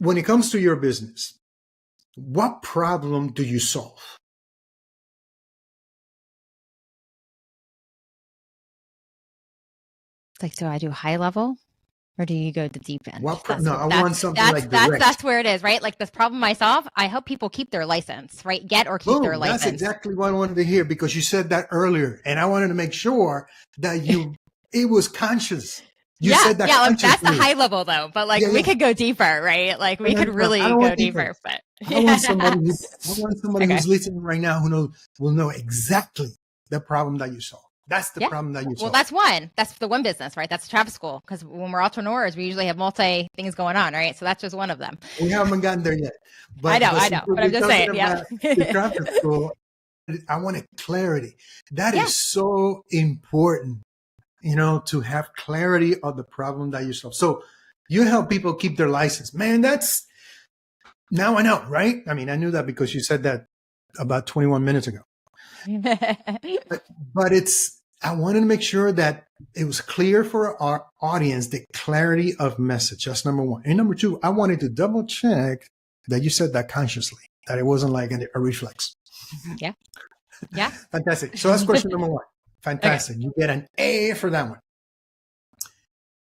when it comes to your business, what problem do you solve? Like, do I do high level or do you go the deep end? I want something like direct. That's where it is, right? Like, this problem I solve, I help people keep their license, right? Get or keep their license. That's exactly what I wanted to hear, because you said that earlier, and I wanted to make sure that it was conscious. You said that like, that's the high level though, but like we could go deeper, right? Like we could really go deeper. But I want somebody who's listening right now who will know exactly the problem that you solve. That's the problem that you solve. Well, that's one. That's the one business, right? That's travel school. Because when we're entrepreneurs, we usually have multi things going on, right? So that's just one of them. We haven't gotten there yet. But I know. But I'm just saying, the travel school, I wanted clarity. That is so important, to have clarity of the problem that you solve. So you help people keep their license. Man, now I know, right? I mean, I knew that because you said that about 21 minutes ago. but I wanted to make sure that it was clear for our audience, the clarity of message. That's number one. And number two, I wanted to double check that you said that consciously, that it wasn't like a reflex. Yeah. Fantastic. So that's question number one. Fantastic. Okay. You get an A for that one.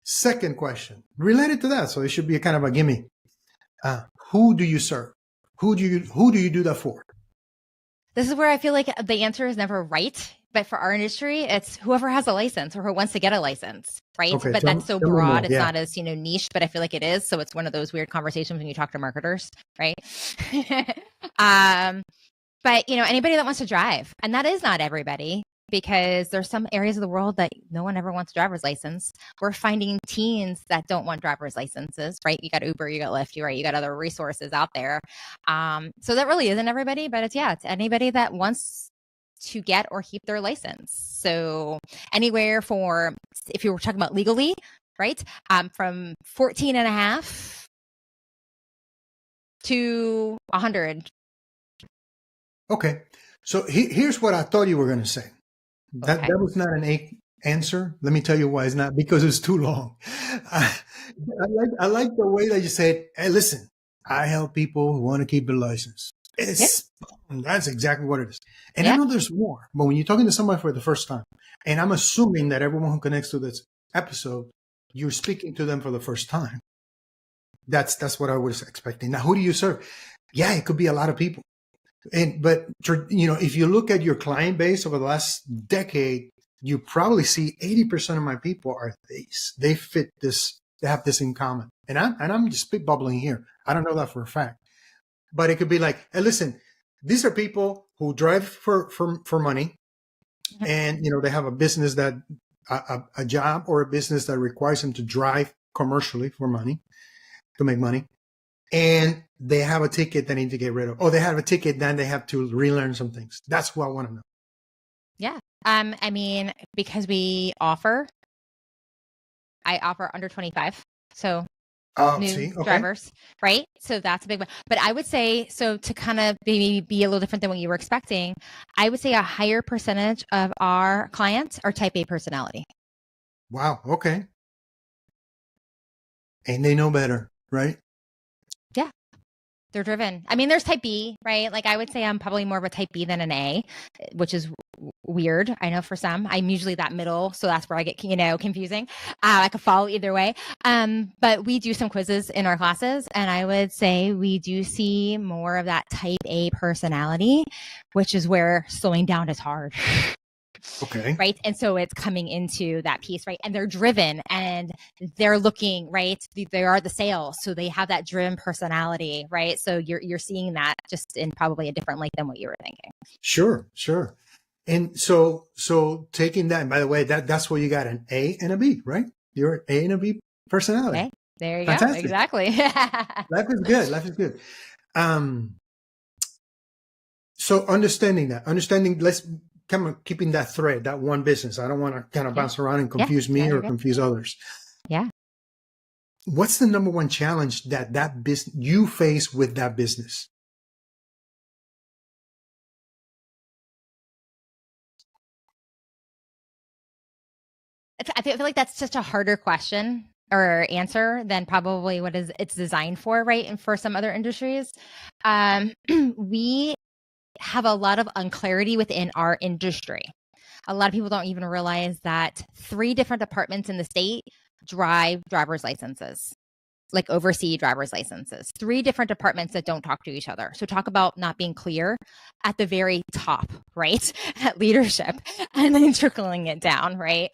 Second question, related to that, so it should be a kind of a gimme. Who do you serve? Who do you do that for? This is where I feel like the answer is never right. But for our industry, it's whoever has a license or who wants to get a license, right? Okay, but that's so broad. It's not as, niche, but I feel like it is. So it's one of those weird conversations when you talk to marketers, right? But, anybody that wants to drive, and that is not everybody, because there's some areas of the world that no one ever wants a driver's license. We're finding teens that don't want driver's licenses, right? You got Uber, you got Lyft, you got other resources out there. So that really isn't everybody, but it's anybody that wants to get or keep their license. So anywhere if you were talking about legally, right? From 14 and a half to 100. Okay. So here's what I thought you were going to say. That was not an A answer. Let me tell you why it's not, because it's too long. I like the way that you said, hey, listen, I help people who want to keep their license. That's exactly what it is. And I know there's more, but when you're talking to somebody for the first time, and I'm assuming that everyone who connects to this episode, you're speaking to them for the first time. That's what I was expecting. Now, who do you serve? Yeah, it could be a lot of people. But if you look at your client base over the last decade, you probably see 80% of my people are these. They fit this. They have this in common. And I'm just spitballing here. I don't know that for a fact. But it could be like, hey, listen, these are people who drive for money, and they have a business that a job or a business that requires them to drive commercially for money, to make money, and they have a ticket they need to get rid of. Oh, they have a ticket, then they have to relearn some things. That's what I want to know. Yeah. I mean, because I offer under 25, so. New drivers, right? So that's a big one. But I would say, so to kind of maybe be a little different than what you were expecting, I would say a higher percentage of our clients are type A personality. Wow. Okay. And they know better, right? Yeah. They're driven. I mean, there's type B, right? Like I would say I'm probably more of a type B than an A, which is weird. I know for some, I'm usually that middle. So that's where I get, confusing. I could follow either way. But we do some quizzes in our classes, and I would say we do see more of that type A personality, which is where slowing down is hard. Okay. Right. And so it's coming into that piece, right? And they're driven and they're looking, right? They are the sales. So they have that driven personality, right? So you're seeing that just in probably a different light than what you were thinking. Sure. And so taking that, and by the way, that's where you got an A and a B, right? You're an A and a B personality. Okay. There you go. Exactly. Life is good. So understanding, let's kind of keeping that thread, that one business. I don't want to kind of bounce around and confuse me or confuse others. Yeah. What's the number one challenge that business you face with that business? I feel like that's such a harder question or answer than probably what is it's designed for, right? And for some other industries, we have a lot of unclarity within our industry. A lot of people don't even realize that 3 different departments in the state driver's licenses, like oversee driver's licenses. 3 different departments that don't talk to each other. So talk about not being clear at the very top, right? At leadership, and then trickling it down, right?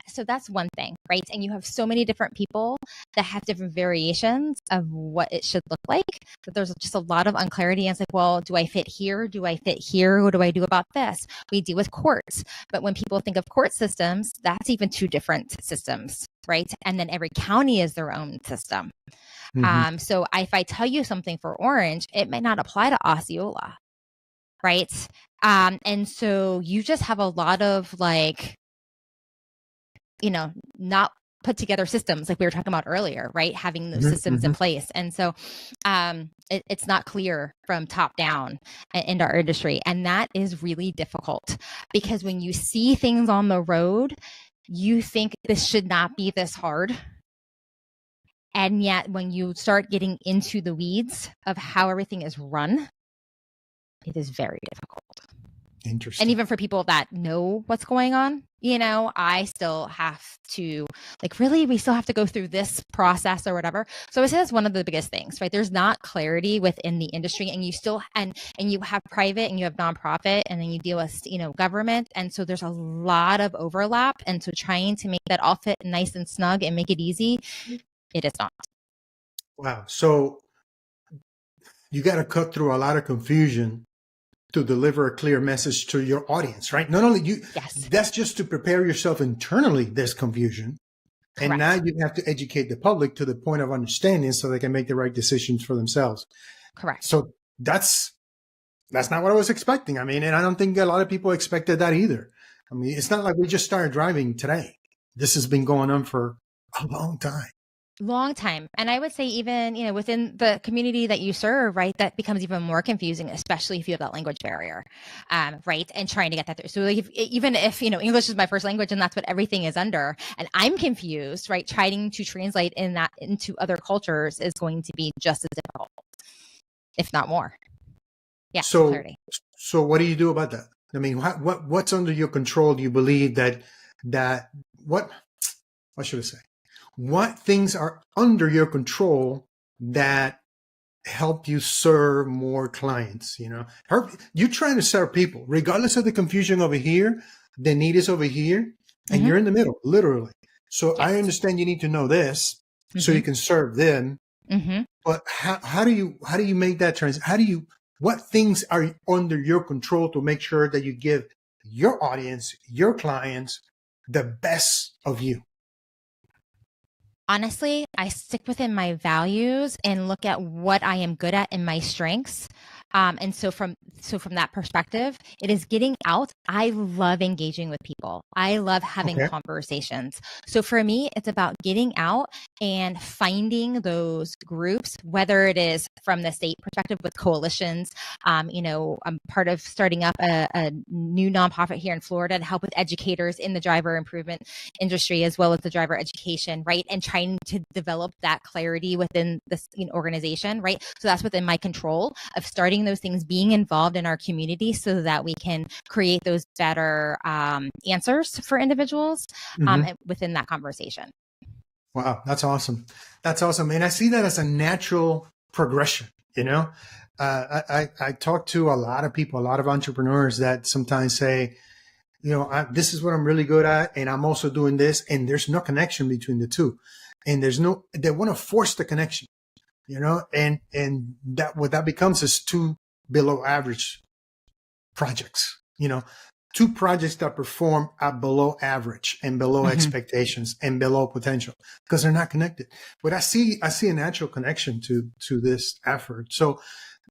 So that's one thing, right? And you have so many different people that have different variations of what it should look like, that there's just a lot of unclarity. And it's like, well, do I fit here? Do I fit here? What do I do about this? We deal with courts. But when people think of court systems, that's even 2 different systems, right? And then every county is their own system. So if I tell you something for Orange, it may not apply to Osceola, right? And so you just have a lot of like, not put together systems like we were talking about earlier, right? Having those systems in place. And so it's not clear from top down in our industry. And that is really difficult, because when you see things on the road, you think this should not be this hard. And yet when you start getting into the weeds of how everything is run, it is very difficult. Interesting. And even for people that know what's going on, I still have to we still have to go through this process or whatever. So I would say that's one of the biggest things, right? There's not clarity within the industry, and you still, and you have private and you have nonprofit, and then you deal with, government. And so there's a lot of overlap. And so trying to make that all fit nice and snug and make it easy, it is not. Wow. So you got to cut through a lot of confusion to deliver a clear message to your audience, right? Not only yes, that's just to prepare yourself internally. There's confusion. Correct. And now you have to educate the public to the point of understanding so they can make the right decisions for themselves. Correct. So that's not what I was expecting. I mean, and I don't think a lot of people expected that either. I mean, it's not like we just started driving today. This has been going on for a long time. And I would say even, within the community that you serve, right, that becomes even more confusing, especially if you have that language barrier, right, and trying to get that through. So even if, English is my first language and that's what everything is under, and I'm confused, right, trying to translate into other cultures is going to be just as difficult, if not more. Yeah. So what do you do about that? I mean, what's under your control? Do you believe that what should I say? What things are under your control that help you serve more clients? You're trying to serve people, regardless of the confusion over here. The need is over here, and you're in the middle, literally. So yes. I understand you need to know this so you can serve them. But how do you make that transition? What things are under your control to make sure that you give your audience, your clients, the best of you? Honestly, I stick within my values and look at what I am good at and my strengths. And so from that perspective, it is getting out. I love engaging with people. I love having conversations. So for me, it's about getting out and finding those groups, whether it is from the state perspective with coalitions. I'm part of starting up a new nonprofit here in Florida to help with educators in the driver improvement industry, as well as the driver education, right? And trying to develop that clarity within this organization, right? So that's within my control of starting those things, being involved in our community so that we can create those better answers for individuals within that conversation. Wow, that's awesome. That's awesome. And I see that as a natural progression. I talk to a lot of people, a lot of entrepreneurs that sometimes say, this is what I'm really good at, and I'm also doing this, and there's no connection between the two. And they want to force the connection, and that what that becomes is 2 below average projects, 2 projects that perform at below average and below expectations and below potential because they're not connected. But I see a natural connection to this effort. So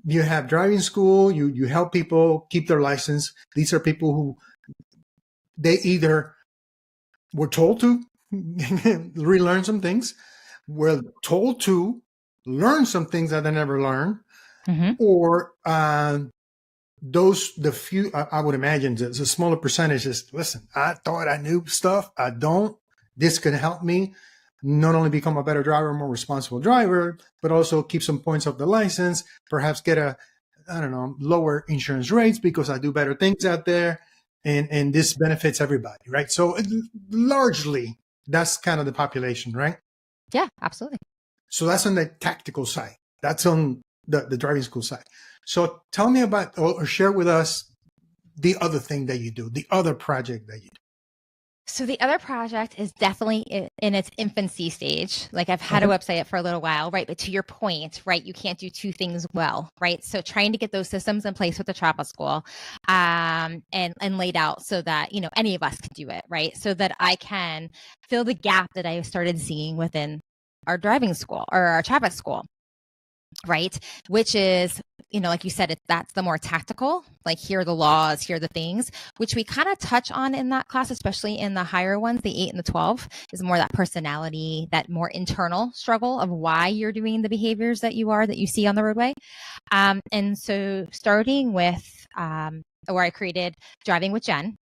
you have driving school, you help people keep their license. These are people who they either were told to relearn some things, were told to learn some things that they never learned, or the few, I would imagine it's a smaller percentage is, listen, I thought I knew stuff. I don't. This could help me. not only become a better driver, more responsible driver, but also keep some points off the license, perhaps get lower insurance rates because I do better things out there. And this benefits everybody, right? So largely, that's kind of the population, right? Yeah, absolutely. So that's on the tactical side. That's on the driving school side. So tell me about, or share with us the other thing that you do, the other project that you do. So the other project is definitely in its infancy stage. Like I've had a website for a little while, right? But to your point, right, you can't do two things well, right? So trying to get those systems in place with the travel school and laid out so that, any of us can do it, right? So that I can fill the gap that I started seeing within our driving school or our traffic school, right? Which is, like you said, that's the more tactical, like here are the laws, here are the things, which we kind of touch on in that class, especially in the higher ones, the 8 and the 12, is more that personality, that more internal struggle of why you're doing the behaviors that you see on the roadway. And so starting with where I created Driving with Jenn.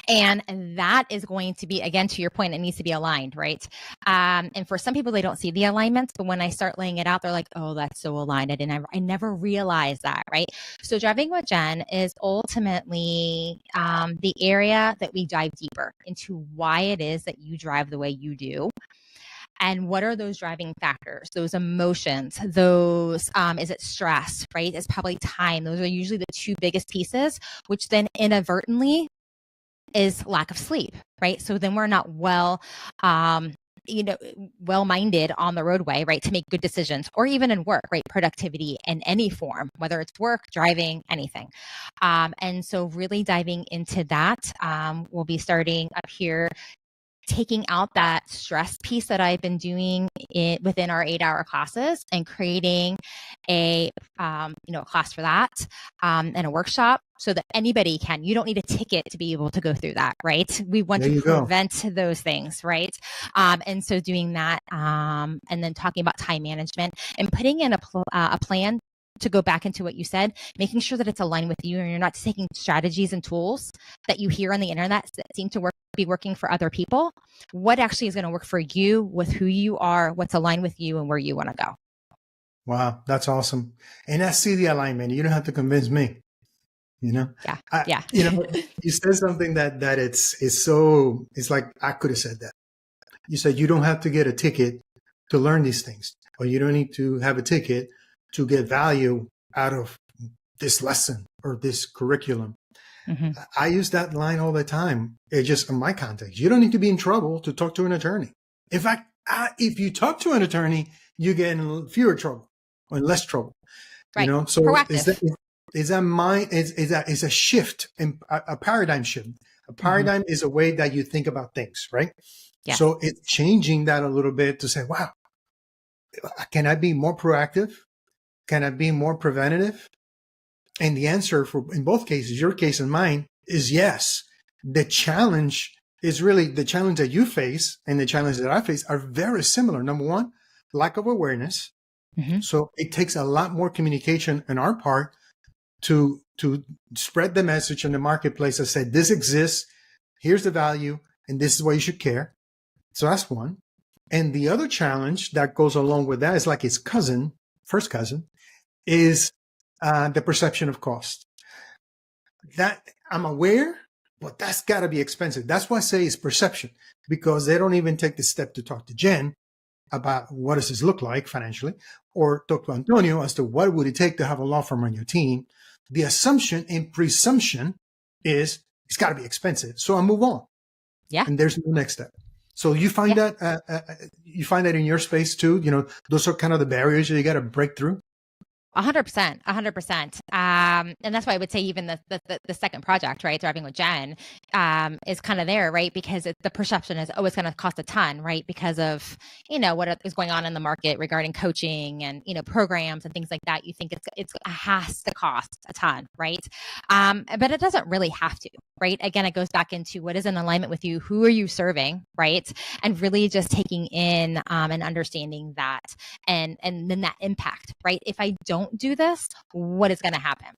And that is going to be, again, to your point, it needs to be aligned, right? And for some people, they don't see the alignments, but when I start laying it out, they're like, oh, that's so aligned. I never realized that, right? So Driving with Jenn is ultimately the area that we dive deeper into why it is that you drive the way you do. And what are those driving factors, those emotions, those, is it stress, right? It's probably time. Those are usually the two biggest pieces, which then inadvertently is lack of sleep, right? So then we're not well-minded on the roadway, right? To make good decisions or even in work, right? Productivity in any form, whether it's work, driving, anything. And so really diving into that, we'll be starting up here, taking out that stress piece that I've been doing within our 8-hour classes and creating a class for that and a workshop so that anybody can. You don't need a ticket to be able to go through that, right? We want to prevent those things, right? And so doing that and then talking about time management and putting in a plan to go back into what you said, making sure that it's aligned with you and you're not taking strategies and tools that you hear on the internet that seem to be working for other people. What actually is going to work for you with who you are, what's aligned with you and where you want to go. Wow, that's awesome. And I see the alignment. You don't have to convince me. Yeah. You said something that it's like I could have said that. You said you don't have to get a ticket to learn these things, or you don't need to have a ticket to get value out of this lesson or this curriculum. Mm-hmm. I use that line all the time. It's just in my context. You don't need to be in trouble to talk to an attorney. In fact, if you talk to an attorney, you get in fewer trouble or less trouble. Right. So proactive. Is a shift, a paradigm shift. A paradigm is a way that you think about things, right? Yeah. So it's changing that a little bit to say, wow, can I be more proactive? Can I be more preventative? And the answer in both cases, your case and mine, is yes. The challenge is really the challenge that you face and the challenge that I face are very similar. Number one, lack of awareness. Mm-hmm. So it takes a lot more communication on our part to spread the message in the marketplace that said, this exists, here's the value, and this is why you should care. So that's one. And the other challenge that goes along with that is like its first cousin, is the perception of cost. That I'm aware, but that's got to be expensive. That's why I say it's perception, because they don't even take the step to talk to Jenn about what does this look like financially, or talk to Antonio as to what would it take to have a law firm on your team. The assumption and presumption is it's got to be expensive. So I move on. Yeah. And there's no next step. So you find that you find that in your space too. Those are kind of the barriers that you got to break through. 100%. And that's why I would say even the second project, right, Driving with Jenn, is kind of there, right? Because the perception is, it's going to cost a ton, right? Because of, what is going on in the market regarding coaching and, programs and things like that. You think it has to cost a ton, right? But it doesn't really have to, right? Again, it goes back into what is in alignment with you. Who are you serving, right? And really just taking in and understanding that and then that impact, right? If I don't do this, what is going to happen?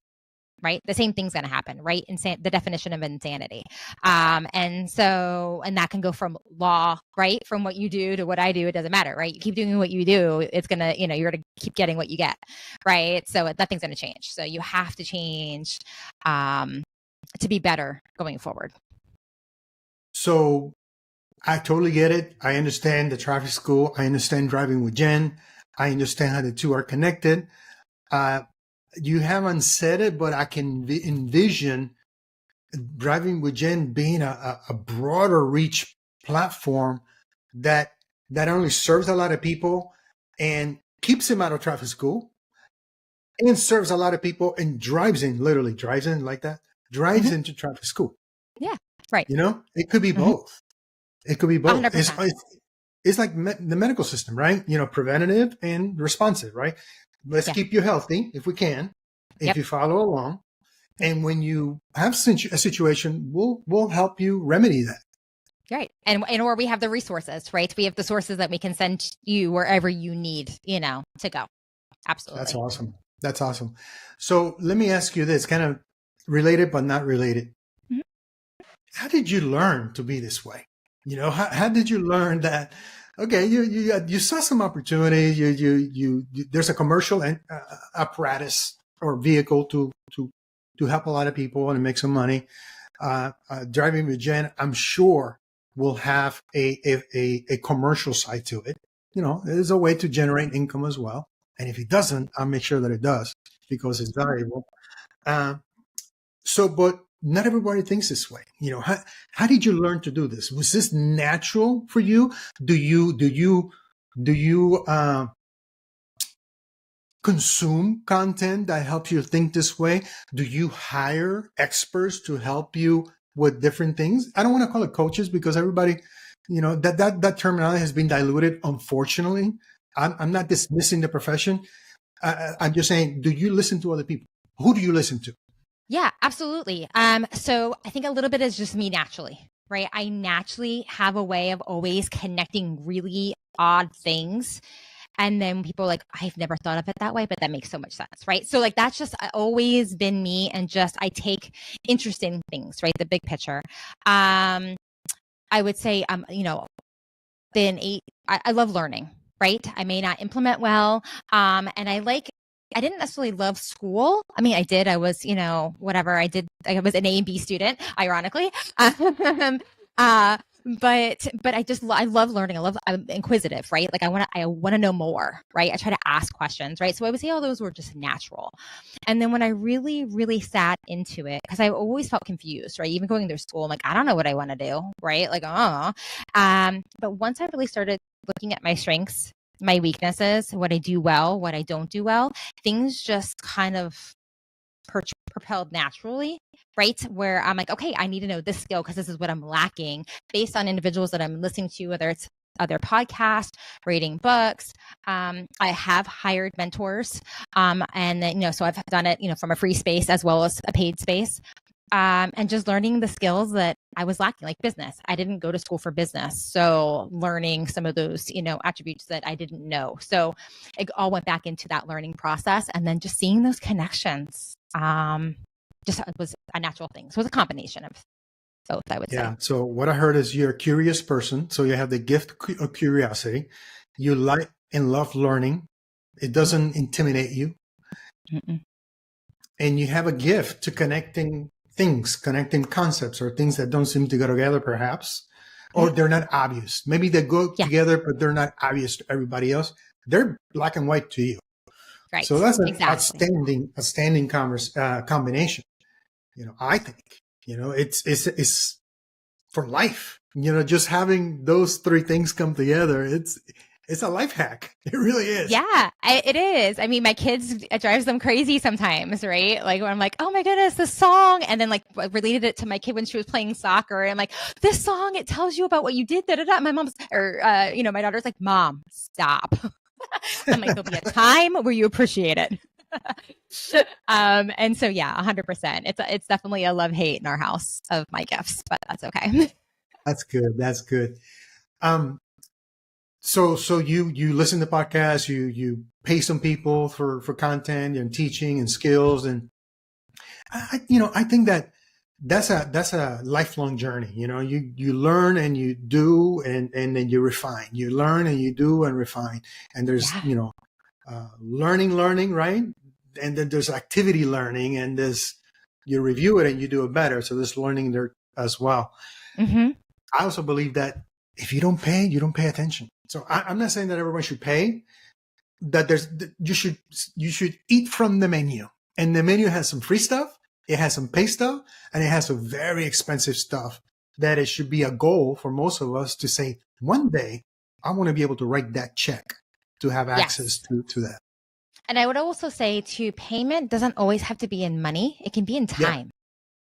right? The same thing's going to happen, right? The definition of insanity. And that can go from law, right? From what you do to what I do, it doesn't matter, right? You keep doing what you do, it's going to, you're going to keep getting what you get, right? So nothing's going to change. So you have to change to be better going forward. So I totally get it. I understand the traffic school. I understand driving with Jenn. I understand how the two are connected. You haven't said it, but I can envision driving with Jenn being a broader reach platform that only serves a lot of people and keeps them out of traffic school and serves a lot of people and drives in like that, drives into traffic school. Yeah, right. It could be both. It could be both. 100%. It's like the medical system, right? Preventative and responsive, right? Let's keep you healthy if we can, if you follow along. And when you have a situation, we'll help you remedy that. Right. Or we have the resources, right? We have the sources that we can send you wherever you need, to go. Absolutely. That's awesome. So let me ask you this, kind of related, but not related. Mm-hmm. How did you learn to be this way? How did you learn that? Okay, you saw some opportunity. You there's a commercial apparatus or vehicle to help a lot of people and make some money. Driving with Jenn, I'm sure, will have a commercial side to it. There's a way to generate income as well. And if it doesn't, I'll make sure that it does because it's valuable. But not everybody thinks this way. How did you learn to do this? Was this natural for you? Do you consume content that helps you think this way? Do you hire experts to help you with different things? I don't want to call it coaches because everybody, that terminology has been diluted, unfortunately. I'm not dismissing the profession. I'm just saying, do you listen to other people? Who do you listen to? Yeah, absolutely. So I think a little bit is just me naturally, right? I naturally have a way of always connecting really odd things. And then people are like, I've never thought of it that way, but that makes so much sense, right? So that's just always been me, and just I take interest in things, right? The big picture. I would say, I love learning, right? I may not implement well, and I didn't necessarily love school. I mean, I did. I was, whatever I did. I was an A and B student, ironically. But I love learning. I'm inquisitive, right? Like I want to know more, right? I try to ask questions, right? So I would say all those were just natural. And then when I really, really sat into it, because I always felt confused, right? Even going through school, I'm like, I don't know what I want to do, right? Like, but once I really started looking at my strengths, my weaknesses, what I do well, what I don't do well, things just kind of propelled naturally, right? Where I'm like, okay, I need to know this skill because this is what I'm lacking based on individuals that I'm listening to, whether it's other podcasts, reading books. I have hired mentors. And then, so I've done it, from a free space as well as a paid space. And just learning the skills that I was lacking, like business. I didn't go to school for business. So learning some of those, attributes that I didn't know. So it all went back into that learning process. And then just seeing those connections, just was a natural thing. So it was a combination of both, I would say. Yeah. So what I heard is you're a curious person. So you have the gift of curiosity. You like and love learning. It doesn't intimidate you. Mm-mm. And you have a gift to connecting concepts or things that don't seem to go together, perhaps, or they're not obvious. Maybe they go together, but they're not obvious to everybody else. They're black and white to you. Right. So that's an outstanding combination. I think, it's for life, just having those three things come together. It's a life hack. It really is. Yeah, it is. I mean, my kids, it drives them crazy sometimes, right? Like when I'm like, oh my goodness, this song. And then I related it to my kid when she was playing soccer. And I'm like, this song, it tells you about what you did. Da, da, da. My daughter's like, Mom, stop. I'm like, there'll be a time where you appreciate it. And so, yeah, 100%. It's definitely a love-hate in our house of my gifts, but that's okay. That's good. So you listen to podcasts, you pay some people for content and teaching and skills, and I think that's a lifelong journey. You learn and you do, and then you refine. You learn and you do and refine. And there's, Yeah. learning, right? And then there's activity learning, and there's, you review it and you do it better. So there's learning there as well. Mm-hmm. I also believe that if you don't pay, you don't pay attention. So I'm not saying that everyone should pay. That you should eat from the menu, and the menu has some free stuff, it has some pay stuff, and it has some very expensive stuff. That it should be a goal for most of us to say, one day I want to be able to write that check to have access Yes. to that. And I would also say too, payment doesn't always have to be in money. It can be in Yeah, time.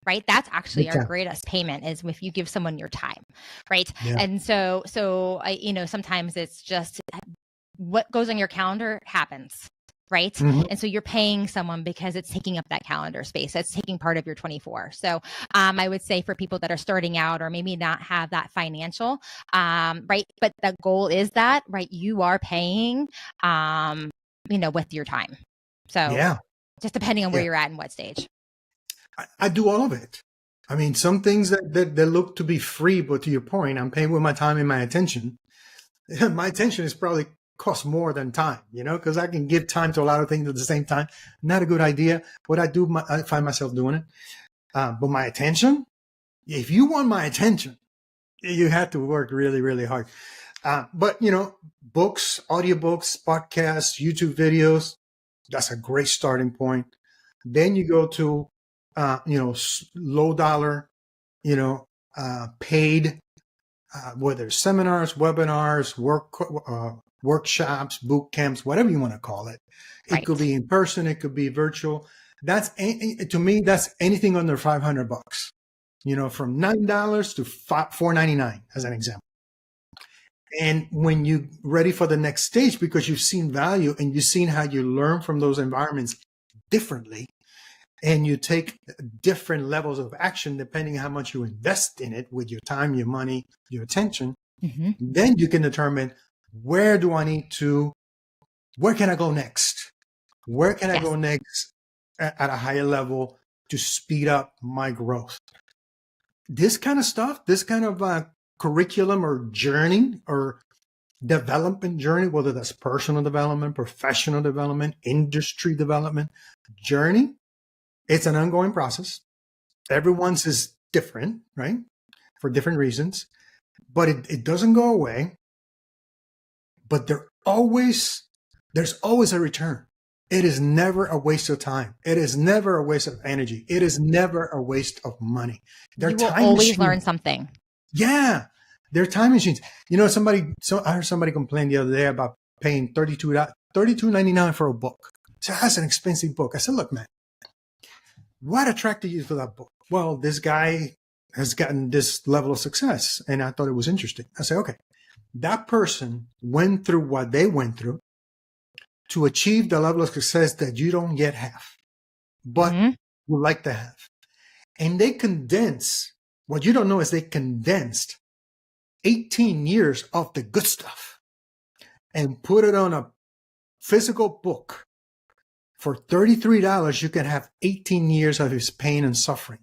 Right. That's actually big our time. greatest payment, is if you give someone your time. Right. Yeah. And so sometimes it's just what goes on your calendar happens. Right. Mm-hmm. And so you're paying someone because it's taking up that calendar space. It's taking part of your 24. So I would say for people that are starting out or maybe not have that financial, right. But the goal is that, right, you are paying, with your time. So Yeah. just depending on where Yeah. you're at and what stage. I do all of it. I mean, some things that look to be free, but to your point, I'm paying with my time and my attention. My attention is probably cost more than time, because I can give time to a lot of things at the same time. Not a good idea. But I find myself doing it. But my attention, if you want my attention, you have to work really, really hard. But, books, audiobooks, podcasts, YouTube videos, that's a great starting point. Then you go to, low dollar, paid, whether seminars, webinars, workshops, boot camps, whatever you want to call it. It Right. could be in person, it could be virtual. To me, that's anything under $500, from $9 to $4.99 as an example. And when you're ready for the next stage, because you've seen value and you've seen how you learn from those environments differently, and you take different levels of action depending on how much you invest in it with your time, your money, your attention, Mm-hmm. then you can determine, where can I go next? Where can I Yes. go next at a higher level to speed up my growth? This kind of stuff, this kind of curriculum or journey or development journey, whether that's personal development, professional development, industry development journey, it's an ongoing process. Everyone's is different, right? For different reasons, but it doesn't go away. But there's always a return. It is never a waste of time. It is never a waste of energy. It is never a waste of money. You will always learn something. Yeah. They're time machines. I heard somebody complain the other day about paying $32.99 for a book. So that's an expensive book. I said, look, man, what attracted you to that book? Well, this guy has gotten this level of success, and I thought it was interesting. I said, okay, that person went through what they went through to achieve the level of success that you don't yet have, but would like to have. And what you don't know is they condensed 18 years of the good stuff and put it on a physical book. For $33, you can have 18 years of his pain and suffering.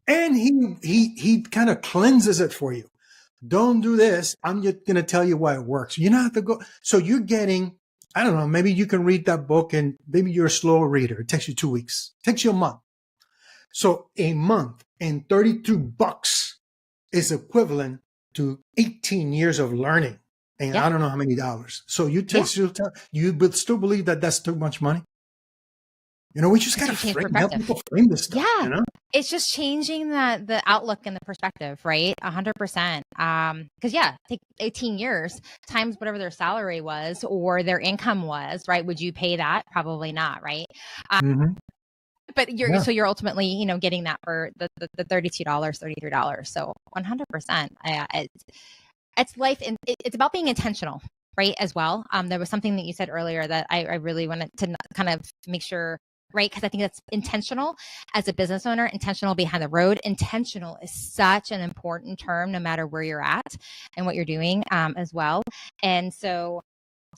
And he kind of cleanses it for you. Don't do this. I'm just going to tell you why it works. You don't have to go. So you're getting, I don't know, maybe you can read that book, and maybe you're a slower reader. It takes you 2 weeks. It takes you a month. So a month and $32 is equivalent to 18 years of learning. And I don't know how many dollars. So you would still believe that that's too much money? We just got to help people frame this stuff. Yeah. It's just changing the outlook and the perspective, right? 100%. Because take 18 years times whatever their salary was or their income was, right? Would you pay that? Probably not, right? But so you're ultimately, getting that for the $32, $33. So 100%. It's life, and it's about being intentional, right? As well. There was something that you said earlier that I really wanted to kind of make sure. Right. Because I think that's intentional as a business owner, intentional behind the road. Intentional is such an important term, no matter where you're at and what you're doing as well. And so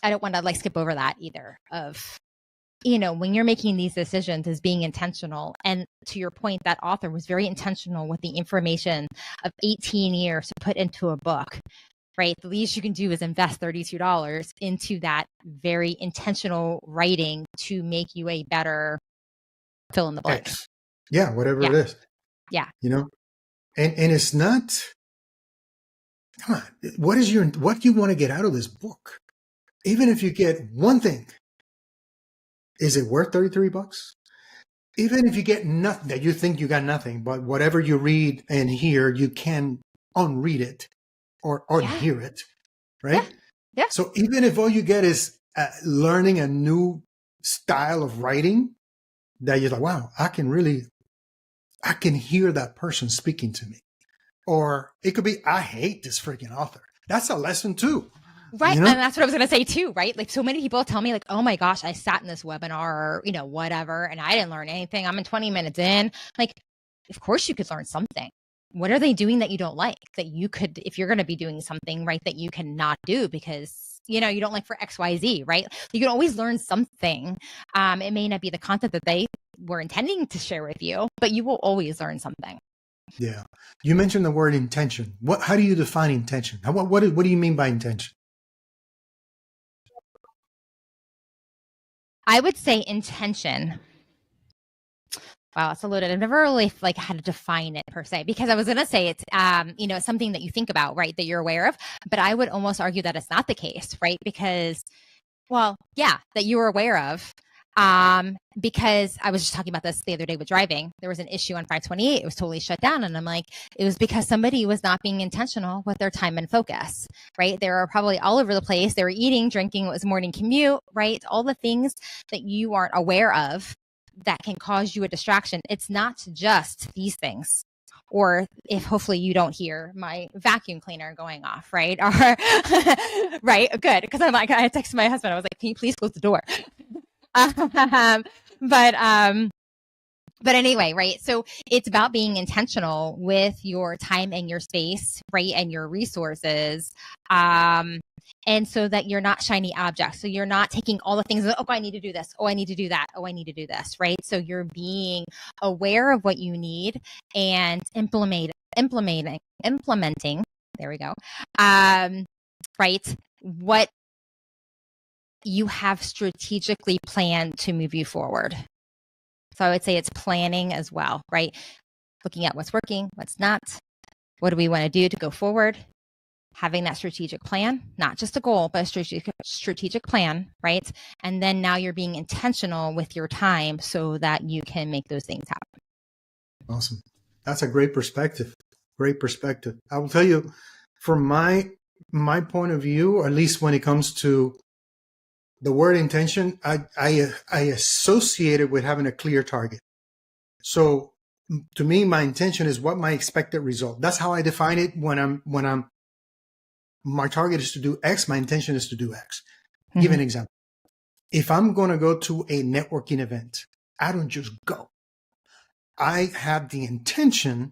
I don't want to skip over that either of when you're making these decisions is being intentional. And to your point, that author was very intentional with the information of 18 years to put into a book, right? The least you can do is invest $32 into that very intentional writing to make you a better fill in the blank. Yeah, whatever it is. Yeah. And it's not, come on, what do you want to get out of this book? Even if you get one thing, is it worth $33? Even if you get nothing, that you think you got nothing, but whatever you read and hear, you can unread it or unhear it, right? Yeah. So even if all you get is learning a new style of writing, that you're like, wow, I can hear that person speaking to me. Or it could be, I hate this freaking author. That's a lesson too. Right. And that's what I was going to say too, right? Like so many people tell me like, oh my gosh, I sat in this webinar or, whatever, and I didn't learn anything. I'm in 20 minutes in. Like, of course you could learn something. What are they doing that you don't like that you could, if you're going to be doing something, right, that you cannot do because, you don't like for X, Y, Z, right? You can always learn something. It may not be the content that they were intending to share with you, but you will always learn something. Yeah. You mentioned the word intention. How do you define intention? What do you mean by intention? I would say intention. Wow, it's a loaded. I've never really had to define it per se, because I was going to say it's, it's something that you think about, right, that you're aware of, but I would almost argue that it's not the case, right? Because, well, yeah, that you were aware of, because I was just talking about this the other day with driving. There was an issue on 528. It was totally shut down. And I'm like, it was because somebody was not being intentional with their time and focus, right? They were probably all over the place. They were eating, drinking, it was morning commute, right? All the things that you aren't aware of that can cause you a distraction. It's not just these things. Or if hopefully you don't hear my vacuum cleaner going off, right? Or right, good. Because I'm like, I texted my husband. I was like, can you please close the door? But anyway, right? So it's about being intentional with your time and your space, right? And your resources. And so that you're not shiny objects. So you're not taking all the things, oh, I need to do this. Oh, I need to do that. Oh, I need to do this, right? So you're being aware of what you need and implementing, there we go. Right? What you have strategically planned to move you forward. So I would say it's planning as well, right? Looking at what's working, what's not. What do we want to do to go forward? Having that strategic plan, not just a goal, but a strategic plan, right? And then now you're being intentional with your time so that you can make those things happen. Awesome. That's a great perspective. Great perspective. I will tell you, from my point of view, or at least when it comes to the word intention, I associate it with having a clear target. So to me, my intention is what my expected result. That's how I define it when my target is to do X, my intention is to do X. Mm-hmm. Give an example. If I'm going to go to a networking event, I don't just go. I have the intention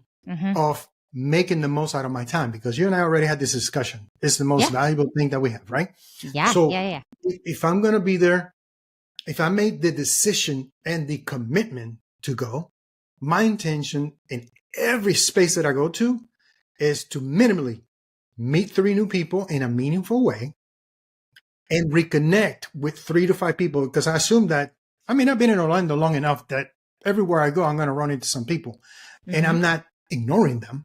of making the most out of my time, because you and I already had this discussion. It's the most valuable thing that we have, right? Yeah. So if I'm going to be there, if I made the decision and the commitment to go, my intention in every space that I go to is to minimally meet 3 new people in a meaningful way and reconnect with 3 to 5 people. Because I assume that, I've been in Orlando long enough that everywhere I go, I'm going to run into some people, and I'm not ignoring them.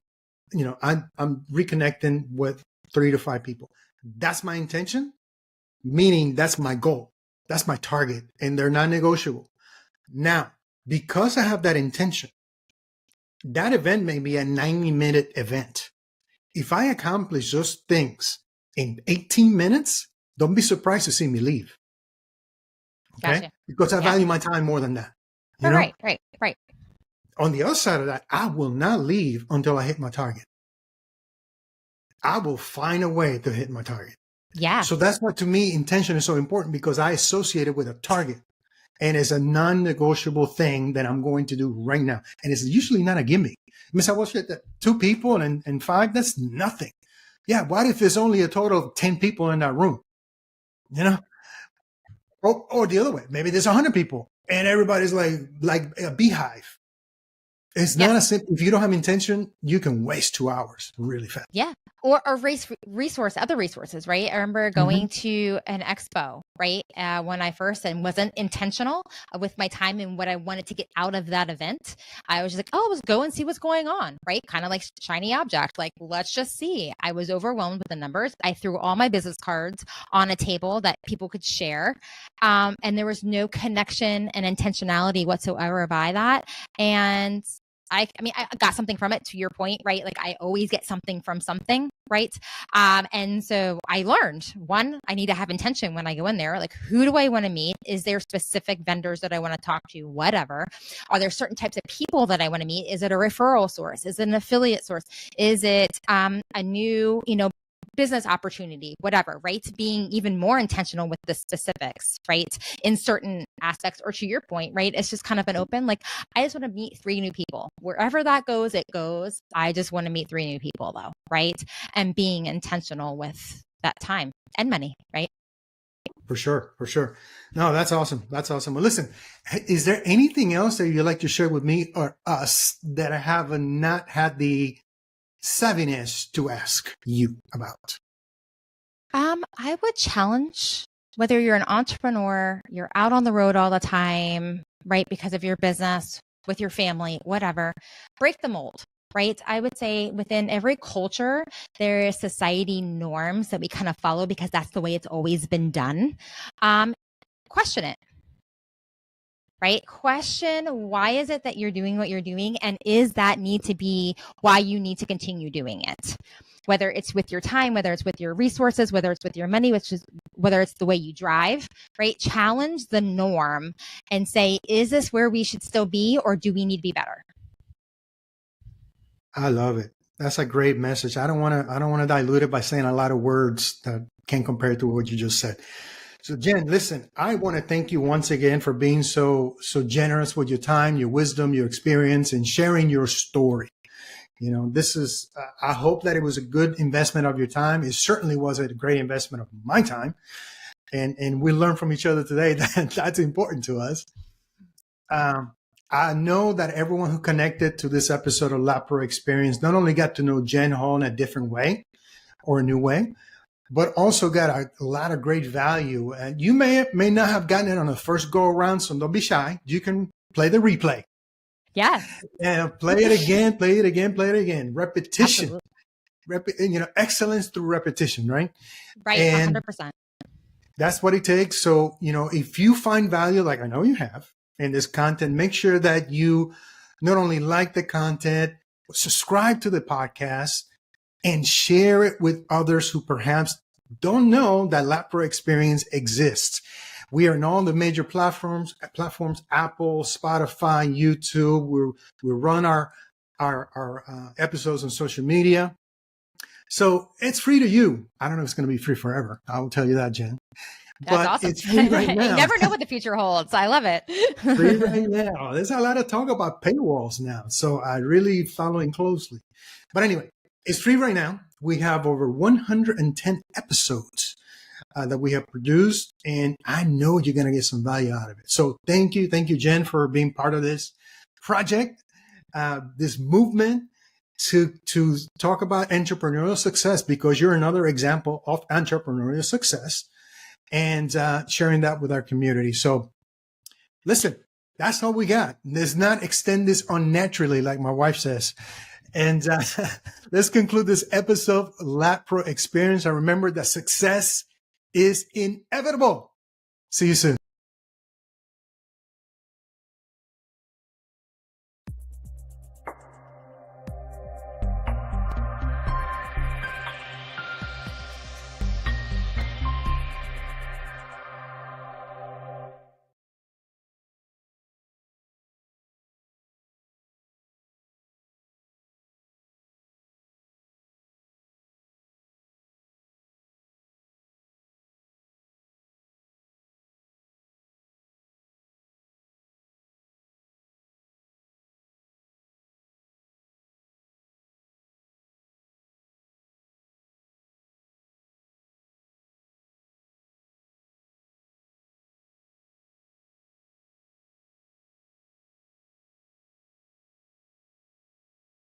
I'm reconnecting with 3 to 5 people. That's my intention, meaning that's my goal. That's my target, and they're non-negotiable. Now, because I have that intention, that event may be a 90-minute event. If I accomplish those things in 18 minutes, don't be surprised to see me leave. Okay? Gotcha. Because I value my time more than that. Right. On the other side of that, I will not leave until I hit my target. I will find a way to hit my target. Yeah. So that's why, to me, intention is so important, because I associate it with a target, and it's a non-negotiable thing that I'm going to do right now. And it's usually not a gimmick. Miss, I was 2 people and 5, that's nothing. Yeah. What if there's only a total of 10 people in that room? Or the other way, maybe there's 100 people and everybody's like a beehive. It's not a simple, if you don't have intention, you can waste 2 hours really fast. Yeah. Or other resources, right? I remember going to an expo, right? When I first and wasn't intentional with my time and what I wanted to get out of that event. I was just like, oh, let's go and see what's going on, right? Kind of like shiny object. Like, let's just see. I was overwhelmed with the numbers. I threw all my business cards on a table that people could share. And there was no connection and intentionality whatsoever by that. And I mean, I got something from it, to your point, right? Like I always get something from something, right? And so I learned, one, I need to have intention when I go in there. Like, who do I want to meet? Is there specific vendors that I want to talk to? Whatever. Are there certain types of people that I want to meet? Is it a referral source? Is it an affiliate source? Is it a new, business opportunity, whatever, right? Being even more intentional with the specifics, right? In certain aspects, or to your point, right? It's just kind of an open, like, I just want to meet 3 new people. Wherever that goes, it goes. I just want to meet 3 new people though, right? And being intentional with that time and money, right? For sure. No, that's awesome. Well, listen, is there anything else that you'd like to share with me or us that I have not had the savviness to ask you about? I would challenge, whether you're an entrepreneur, you're out on the road all the time, right? Because of your business, with your family, whatever, break the mold, right? I would say within every culture, there is society norms that we kind of follow because that's the way it's always been done. Question it. Right? Question, why is it that you're doing what you're doing? And is that need to be why you need to continue doing it? Whether it's with your time, whether it's with your resources, whether it's with your money, whether it's the way you drive, right? Challenge the norm and say, is this where we should still be, or do we need to be better? I love it. That's a great message. I don't want to dilute it by saying a lot of words that can't compare to what you just said. So Jenn, listen, I want to thank you once again for being so generous with your time, your wisdom, your experience, and sharing your story. This is, I hope that it was a good investment of your time. It certainly was a great investment of my time. And we learned from each other today that that's important to us. I know that everyone who connected to this episode of LatProXperience not only got to know Jenn Hall in a different way or a new way, but also got a lot of great value. And you may not have gotten it on the first go around, so don't be shy. You can play the replay. Yeah. And play it again. Repetition. Excellence through repetition, right? Right, and 100%. That's what it takes. So, if you find value, like I know you have, in this content, make sure that you not only like the content, subscribe to the podcast, and share it with others who perhaps don't know that LatProXperience exists. We are on all the major platforms, Apple, Spotify, YouTube. We run our episodes on social media. So it's free to you. I don't know if it's going to be free forever. I will tell you that, Jenn. That's awesome. It's free right now. You never know what the future holds. I love it. Free right now. There's a lot of talk about paywalls now. So I really following closely. But anyway, it's free right now. We have over 110 episodes that we have produced, and I know you're going to get some value out of it. So thank you, Jenn, for being part of this project, this movement to talk about entrepreneurial success, because you're another example of entrepreneurial success, and sharing that with our community. So listen, that's all we got. Let's not extend this unnaturally, like my wife says. And let's conclude this episode of LatProXperience. I remember that success is inevitable. See you soon.